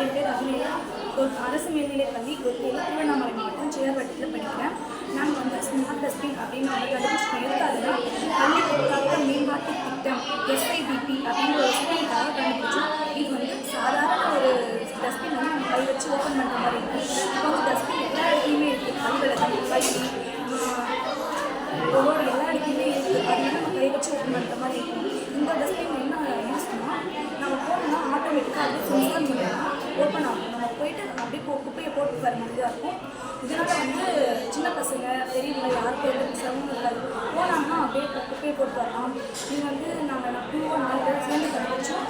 என் பேர் அபிநயா. ஒரு அரசு மேல்நிலைப் பள்ளி திருவண்ணாமலை மாவட்டம் சேரவட்டத்தில் படிக்கிறேன். நாங்கள் வந்து ஸ்மார்ட் டஸ்ட்பின் அப்படின்னு வந்து கண்டுபிடிச்சிட்டோம். எதுக்காகனா பள்ளி தொழிலாளர் மேம்பாட்டு திட்டம் SIDP அப்படின்ற ஒரு ஸ்கீமுக்காக கண்டுபிடிச்சோம். இது வந்து சாதாரண ஒரு டஸ்ட்பின் வந்து நம்ம கை வச்சு ஓப்பன் பண்ணுற மாதிரி இருக்கும். இப்போ வந்து டஸ்ட்பின் எல்லா இடத்துலையுமே இருக்குது. அலுவலகம், பள்ளி, ஒவ்வொரு எல்லா இடத்துலையுமே இருக்குது. அது வந்து நம்ம கை வச்சு ஓப்பன் பண்ணுற மாதிரி இருக்கும். இந்த டஸ்ட்பின் என்ன யூஸ்னா நம்ம போனோம்னா ஆட்டோமேட்டிக்காக அப்படியே சென்சார் மூலமாக ஓப்பன் ஆகும். நம்ம போயிட்டு அப்படியே குப்பையை போட்டு வர மாதிரி தான் இருக்கும். இதனால் வந்து சின்ன பசங்க பெரியவங்க யாருக்கும் எந்த சிரமமும் இருக்காது. போனாங்கன்னா அப்படியே குப்பையை போட்டு வரலாம். இது வந்து நாங்கள் 4 பேர் சேர்ந்து கண்டுபிடிச்சோம்.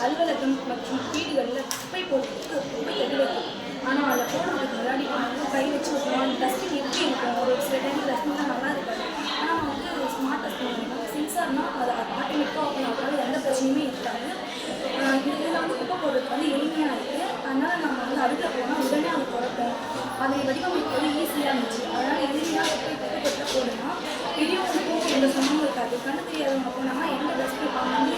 அலுவலகம் மற்றும் வீடுகளில் குப்பை போட்டு குப்பை எடுக்கும். ஆனால் அதை போடுறதுக்கு முன்னாடி கை வச்சு வைக்கலாம். டஸ்ட்பின் எப்படி இருக்கும்? ஒரு சில டைம் டஸ்ட்பின்லாம் நல்லா இருக்காது. ஆனால் வந்து ஸ்மார்ட் டஸ்ட்பின் சென்சார்னால் அது ஆட்டோமேட்டிக்காக ஓப்பன் ஆகாது. எந்த பிரச்சனையுமே இருக்காது. இதில் வந்து குப்பை போடுறதுக்கு வந்து எளிமையாக இருக்குது. அதனால் நம்ம வந்து அடுப்பில் போனால் உடனே அதை குறைப்போம். அதை வடிவமைக்கிறது ஈஸியாக இருந்துச்சு. அதனால் எளிமையாக குப்பை போட்டு போடலாம். பெரியவங்களுக்கும் எந்த சமமும் இருக்காது. கண்ணு தெரியாதவங்க போனாங்கன்னா எந்த டஸ்ட்பின் வந்து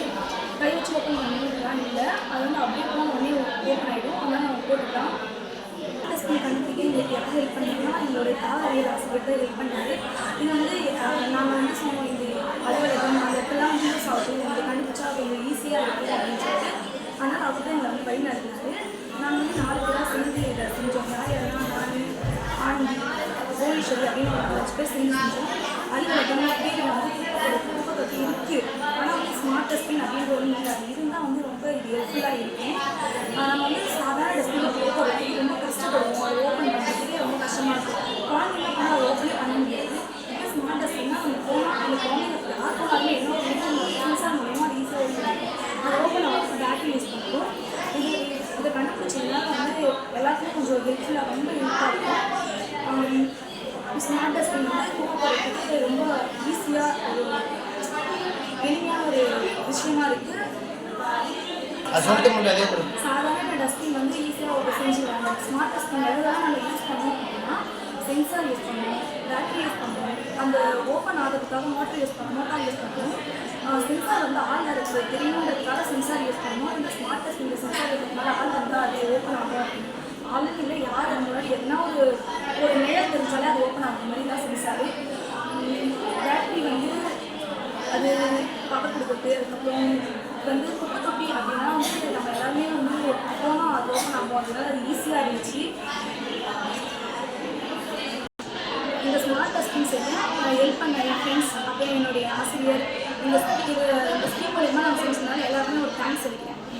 கை வச்சு ஓப்பன் பண்ணிக்கலாம் இல்லை. அது வந்து அப்படியே போனால் உடனே ஓப்பன் ஆகிடும். அதனால் நம்ம போட்டுக்கலாம். டஸ்ட்பின் கண்டுபிடிக்க எங்களுக்கு எப்போ ஹெல்ப் பண்ணிங்கன்னா எங்களுடைய தாவரியல் ஆசிரியர் தான் ஹெல்ப் பண்ணாரு. இது வந்து நாங்கள் வந்து சொன்னோம் இந்த அலுவலகம் அந்த இடத்துலாம் யூஸ் ஆகுது. இதை கண்டுபிடிச்சா கொஞ்சம் ஈஸியாக இருக்குது அப்படின்னு சொல்லிட்டு. அதனால் அவர் தான் எங்களை வந்து வழி நடத்தினார். நாங்கள் வந்து 4 பேராக சேர்ந்து இதை செஞ்சோம். யாருன்னா நான், ஆண்டி, கோலீஸ்வரி அப்படின்னு ஒரு 5 பேர் சேர்ந்து செஞ்சோம். அலுவலகம் வீட்டில் வந்து குப்பை தொட்டி இருக்குது. ஆனால் வந்து ஸ்மார்ட் டஸ்ட்பின் அப்படின்ற ஒரு இல்லை. அது இருந்தால் வந்து ரொம்ப இது ஹெல்ப்ஃபுல்லாக இருக்கும். நம்ம வந்து சாதாரண டஸ்ட்பின் போடுறதுக்கு ரொம்ப கஷ்டப்படுவோம். அதை ஓப்பன் பண்ணுறதுக்கே ரொம்ப கஷ்டமாக இருக்கும். குழந்தைங்க போனால் அதை ஓப்பனே பண்ண முடியாது. இப்போ ஸ்மார்ட் டஸ்ட்பின்னா நம்ம போனால் அந்த குழந்தைங்க யார் போனாலுமே என்ன சென்சார் மூலமாக அது ஈஸியாக ஓப்பன் ஆகும். அதை ஓப்பன் ஆகிறதுக்கு பேட்டரி யூஸ் பண்ணுறோம். இதை கண்டுபிடிச்சிங்கன்னா வந்து எல்லாத்துக்கும் கொஞ்சம் ஹெல்ப்ஃபுல்லாக ரொம்ப ஹெல்ப்பாக இருக்கும். ஸ்மார்ட் டஸ்ட்பின் வந்து குப்பை போடுறதுக்கு ரொம்ப ஈஸியாக ஒரு எளிமையான ஒரு விஷயமா இருக்குது. சாதாரண டஸ்ட்பின் வந்து ஈஸியாக செஞ்சுருவாங்க. ஸ்மார்ட் டஸ்ட்பின் எதுதான் நம்ம யூஸ் பண்ணோம் அப்படின்னா சென்சார் யூஸ் பண்ணுவோம், பேட்டரி யூஸ் பண்ணுவோம், அந்த ஓப்பன் ஆகிறதுக்காக மோட்டார் யூஸ் பண்ணுவோம். சென்சார் வந்து ஆள் இருக்குது தெரியணுன்றதுக்காக சென்சார் யூஸ் பண்ணுவோம். இந்த ஸ்மார்ட் டஸ்ட்பின் சென்சார் இருக்கிறதுனால ஆள் வந்தால் அது ஓப்பன் ஆகும் அப்படின்னு ஆளுக்கு இல்லை. யார் அந்த முன்னாடி எதுனா ஒரு நிழல் தெரிஞ்சாலே அது ஓப்பன் ஆகிற மாதிரி தான் சென்சாரு. பேட்டரி வந்து அது பவர் கொடுக்குறது. அதுக்கப்புறம் வந்து குப்பை தொட்டி அப்படின்னா வந்து நம்ம எல்லாருமே வந்து போனால் அது ஓப்பன் ஆகும். அதனால